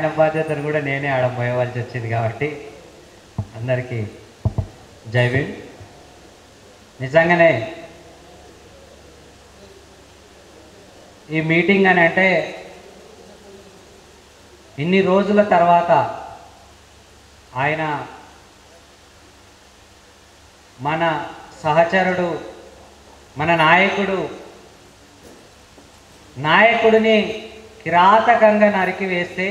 ఆయన బాధ్యతను కూడా నేనే ఆడ మోయవలసి వచ్చింది. కాబట్టి అందరికీ జై భీమ్. నిజంగానే ఈ మీటింగ్ అని అంటే ఇన్ని రోజుల తర్వాత ఆయన మన సహచరుడు, మన నాయకుడిని కిరాతకంగా నరికివేస్తే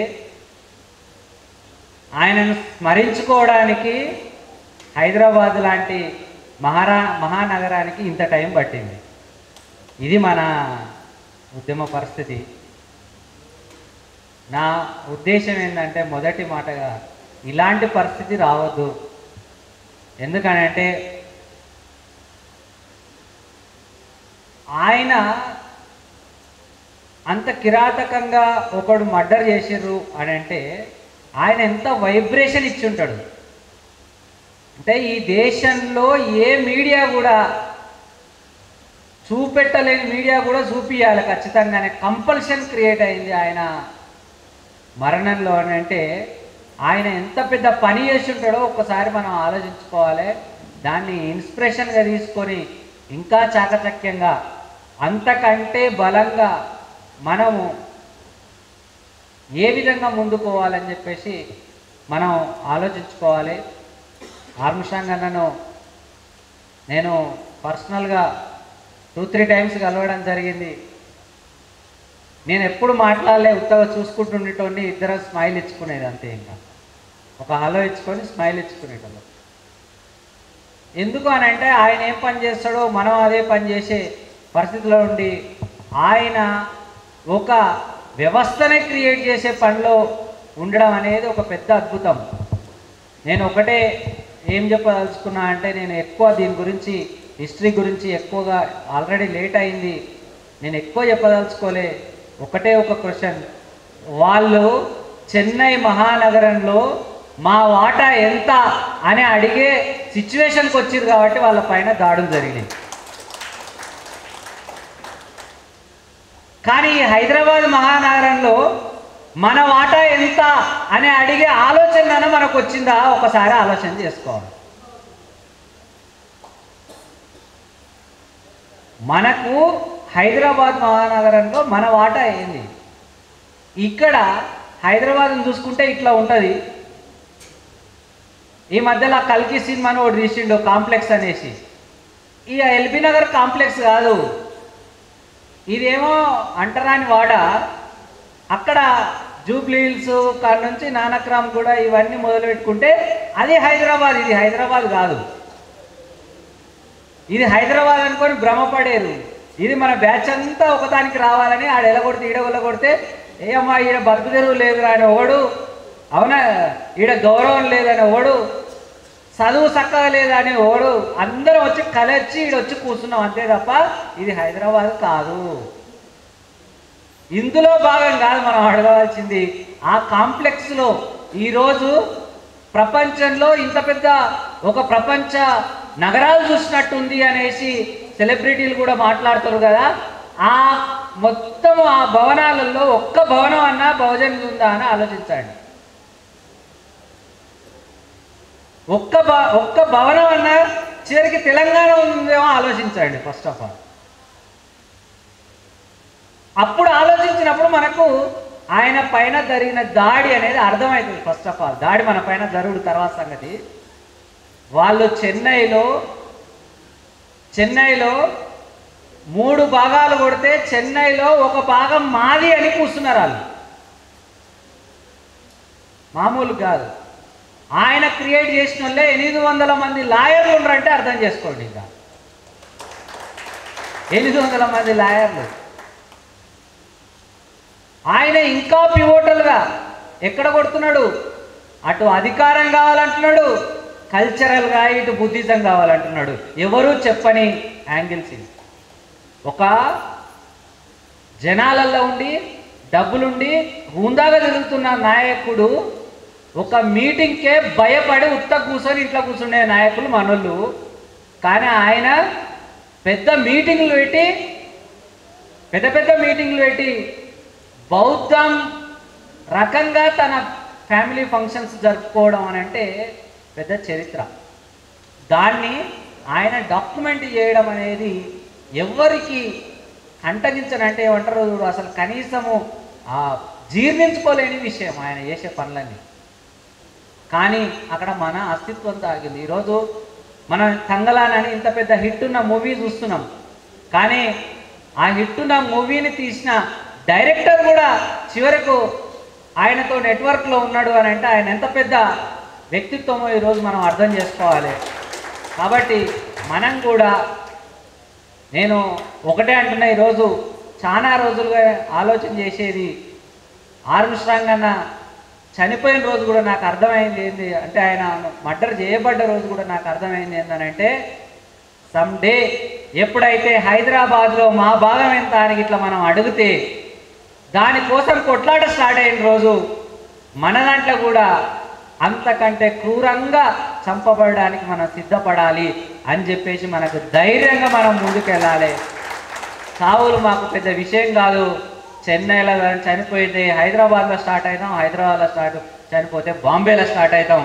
ఆయనను స్మరించుకోవడానికి హైదరాబాద్ లాంటి మహానగరానికి ఇంత టైం పట్టింది. ఇది మన ఉద్యమ పరిస్థితి. నా ఉద్దేశం ఏంటంటే మొదటి మాటగా ఇలాంటి పరిస్థితి రావద్దు. ఎందుకనంటే ఆయన అంత కిరాతకంగా ఒకడు మర్డర్ చేసిర్రు అని అంటే ఆయన ఎంత వైబ్రేషన్ ఇచ్చి ఉంటాడు అంటే ఈ దేశంలో ఏ మీడియా కూడా చూపెట్టలేని మీడియా కూడా చూపియాలి ఖచ్చితంగానే. కంపల్షన్ క్రియేట్ అయింది ఆయన మరణంలో అని అంటే ఆయన ఎంత పెద్ద పని చేసి ఉంటాడో ఒక్కసారి మనం ఆలోచించుకోవాలి. దాన్ని ఇన్స్పిరేషన్గా తీసుకొని ఇంకా చాకచక్యంగా అంతకంటే బలంగా మనము ఏ విధంగా ముందుకోవాలని చెప్పేసి మనం ఆలోచించుకోవాలి. ఆర్మ్స్ట్రాంగ్ అన్నను నేను పర్సనల్గా 2-3 టైమ్స్ కలవడం జరిగింది. నేను ఎప్పుడు మాట్లాడలే, ఉత్తగా చూసుకుంటుండేటోని, ఇద్దరు స్మైల్ ఇచ్చుకునేది అంతే. ఇంకా ఒక హలో ఇచ్చుకొని స్మైల్ ఇచ్చుకునేటోళ్ళు. ఎందుకు అని అంటే ఆయన ఏం పని చేస్తాడో మనం అదే పని చేసే పరిస్థితిలో ఉండి ఆయన ఒక వ్యవస్థనే క్రియేట్ చేసే పనిలో ఉండడం అనేది ఒక పెద్ద అద్భుతం. నేను ఒకటే ఏం చెప్పదలుచుకున్నా అంటే నేను ఎక్కువ దీని గురించి హిస్టరీ గురించి ఎక్కువగా ఆల్రెడీ లేట్ అయింది, నేను ఎక్కువ చెప్పదలుచుకోలే. ఒకటే ఒక క్వశ్చన్, వాళ్ళు చెన్నై మహానగరంలో మా వాటా ఎంత అని అడిగే సిచ్యువేషన్కి వచ్చింది కాబట్టి వాళ్ళ పైన దాడులు జరిగినాయి. కానీ హైదరాబాద్ మహానగరంలో మన వాటా ఎంత అని అడిగే ఆలోచన మనకు వచ్చిందా ఒకసారి ఆలోచన చేసుకోవాలి. మనకు హైదరాబాద్ మహానగరంలో మన వాటా ఏంది? ఇక్కడ హైదరాబాద్ని చూసుకుంటే ఇట్లా ఉంటుంది. ఈ మధ్యలో కల్కి సినిమాను ఒకటి తీసిండు కాంప్లెక్స్ అనేసి. ఈ ఎల్బీ నగర్ కాంప్లెక్స్ కాదు, ఇదేమో అంటరాని వాడ. అక్కడ జూబ్లీ హిల్స్ కాడ నుంచి నానక్రామ్ కూడా ఇవన్నీ మొదలు పెట్టుకుంటే అది హైదరాబాద్. ఇది హైదరాబాద్ కాదు, ఇది హైదరాబాద్ అనుకొని భ్రమపడేరు. ఇది మన బ్యాచ్ అంతా ఒకదానికి రావాలని ఆడ ఎలగొడితే ఈడగొల్లగొడితే ఏమ్మా ఈడ బతుకు తెరువు లేదురా అని ఒకడు, అవునా ఈడ గౌరవం లేదని ఒకడు, చదువు చక్కగా లేదని ఒకడు, అందరం వచ్చి కలిసి ఈడొచ్చి కూర్చున్నాం అంతే తప్ప ఇది హైదరాబాద్ కాదు. ఇందులో భాగం కాదు మనం అడగవలసింది. ఆ కాంప్లెక్స్లో ఈరోజు ప్రపంచంలో ఇంత పెద్ద ఒక ప్రపంచ నగరాలు చూసినట్టుంది అనేసి సెలబ్రిటీలు కూడా మాట్లాడుతారు కదా. ఆ మొత్తం ఆ భవనాలలో ఒక్క భవనం అన్నా బహుజన్ ఉందా అని ఆలోచించండి. ఒక్క భవనం అన్నా చివరికి తెలంగాణ ఉందేమో ఆలోచించండి ఫస్ట్ ఆఫ్ ఆల్. అప్పుడు ఆలోచించినప్పుడు మనకు ఆయన పైన జరిగిన దాడి అనేది అర్థమవుతుంది. ఫస్ట్ ఆఫ్ ఆల్ దాడి మన పైన జరుగుడు తర్వాత సంగతి. వాళ్ళు చెన్నైలో 3 భాగాలు కొడితే చెన్నైలో ఒక భాగం మాది అని కూర్చున్నారు వాళ్ళు. మామూలు కాదు. ఆయన క్రియేట్ చేసిన వాళ్ళే 800 మంది లాయర్లు ఉన్నారంటే అర్థం చేసుకోండి. ఇంకా 800 మంది లాయర్లు. ఆయన ఇంకా పివోటల్గా ఎక్కడ కొడుతున్నాడు? అటు అధికారం కావాలంటున్నాడు, కల్చరల్గా ఇటు బుద్ధిజం కావాలంటున్నాడు. ఎవరు చెప్పని యాంగిల్స్. ఒక జనాలలో ఉండి డబ్బులుండి హుందాగా తిరుగుతున్న నాయకుడు ఒక మీటింగ్కే భయపడి ఉత్త కూర్చొని ఇంట్లో కూర్చునే నాయకులు మనోళ్ళు. కానీ ఆయన పెద్ద మీటింగ్లు పెట్టి బౌద్ధం రకంగా తన ఫ్యామిలీ ఫంక్షన్స్ జరుపుకోవడం అని అంటే పెద్ద చరిత్ర. దాన్ని ఆయన డాక్యుమెంట్ చేయడం అనేది ఎవరికి అంటగించనంటే ఏమంటారు అసలు కనీసము జీర్ణించుకోలేని విషయం ఆయన చేసే పనులన్నీ. కానీ అక్కడ మన అస్తిత్వం తాగింది. ఈరోజు మనం తంగలాన్ అని ఇంత పెద్ద హిట్ ఉన్న మూవీ చూస్తున్నాం, కానీ ఆ హిట్ ఉన్న మూవీని తీసిన డైరెక్టర్ కూడా చివరకు ఆయనతో నెట్వర్క్లో ఉన్నాడు అని అంటే ఆయన ఎంత పెద్ద వ్యక్తిత్వమో ఈరోజు మనం అర్థం చేసుకోవాలి. కాబట్టి మనం కూడా, నేను ఒకటే అంటున్నా, ఈరోజు చాలా రోజులుగా ఆలోచన చేసేది, ఆర్మ్స్ట్రాంగ్ అన్న చనిపోయిన రోజు కూడా నాకు అర్థమైంది ఏంది అంటే, ఆయన మర్డర్ చేయబడ్డ రోజు కూడా నాకు అర్థమైంది ఏంటంటే, సమ్డే ఎప్పుడైతే హైదరాబాద్లో మా భాగం ఎంత అని ఇట్లా మనం అడిగితే దానికోసం కొట్లాట స్టార్ట్ అయిన రోజు మన దాంట్లో కూడా అంతకంటే క్రూరంగా చంపబడడానికి మనం సిద్ధపడాలి అని చెప్పేసి మనకు ధైర్యంగా మనం ముందుకెళ్ళాలి. సావులు మాకు పెద్ద విషయం కాదు. చెన్నైలో చనిపోయింది, హైదరాబాద్లో స్టార్ట్ అవుతాం, హైదరాబాద్లో చనిపోతే బాంబేలో స్టార్ట్ అవుతాం.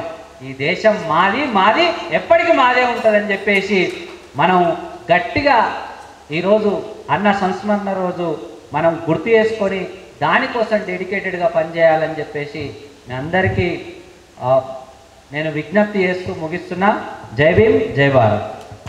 ఈ దేశం మాది, మాది ఎప్పటికీ మాదే ఉంటుందని చెప్పేసి మనం గట్టిగా ఈరోజు అన్న సంస్మరణ రోజు మనం గుర్తు చేసుకొని దానికోసం డెడికేటెడ్గా పనిచేయాలని చెప్పేసి మీ అందరికీ నేను విజ్ఞప్తి చేస్తూ ముగిస్తున్నా. జై భీమ్, జై భారత్.